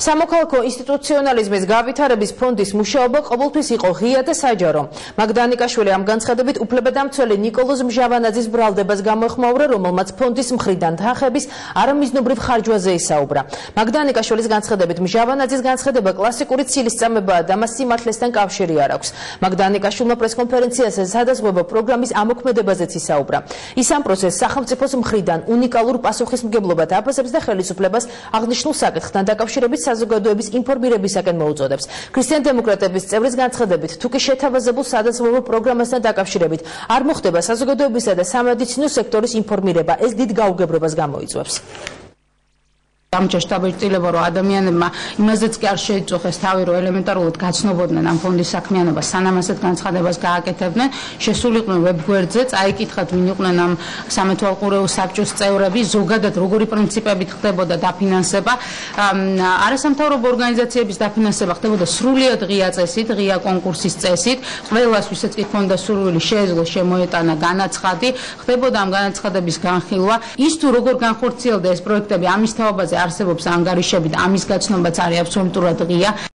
სამოქალაქო ინსტიტუციონალიზმის გავითარების ფონდის მუშაობა ყოველთვის იყო ღია და საჯარო. მაგდანიკაშვილი ამ განცხადებით უფლებადამცველი ნიკოლოზ მჟავანაძის ბრალდებას გამოეხმაურა, რომელმაც ფონდის მხრიდან თანხების არამიზნობრივ ხარჯვაზე ისაუბრა. მაგდანიკაშვილის განცხადებით მჟავანაძის განცხადება კლასიკური ცილისწამებაა და მას სიმართლესთან კავშირი არ აქვს. მაგდანიკაშვილმა პრესკონფერენციაზე სადაზღვევო პროგრამის ამოქმედებაზეც ისაუბრა. ის ამ პროცესს სახელმწიფოს მხრიდან უნიკალურ პასუხისმგებლობად აფასებს და ხელისუფლებას აღნიშნულ საკითხთან დაკავშირებით საზოგადოების ინფორმირებისაკენ მოუწოდებს. ქრისტიან-დემოკრატების წევრის განცხადებით, თუ კი შეთავაზებულ სადაზღვევო პროგრამასთან დაკავშირებით არ მოხდება საზოგადოებისა და სამედიცინო სექტორის ინფორმირება, ეს დიდ გაუგებრობას გამოიწვევს. ამჯერ შტაბ-ეტილება რომ ადამიანებმა იმაზეც კი არ შეიწუხეს თავი რომ ელემენტარულად გაცნობოდნენ ამ ფონდის საქმიანობას, სანამ ასეთ განცხადებას გააკეთებდნენ, შესულიყვნენ ვებგვერდზე, წაიკითხათ ვინ იყვნენ ამ სამეთვალყურეო საბჭოს წევრები, ზოგადად როგორი პრინციპებით ხდებოდა დაფინანსება. არასამთავრობო ორგანიზაციების დაფინანსება ხდებოდა სრულიად ღია წესით, ღია კონკურსის წესით. ყველას, ვისაც კი ჰქონდა სურვილი, შეეძლო შემოეტანა განაცხადი, ხდებოდა ამ განაცხადების განხილვა. ის თუ როგორ განხორციელდა ეს პროექტები, ამის თაობაზე არსებობს ანგარიშები და ამის გაცნობაც არის აბსოლუტურად ღია.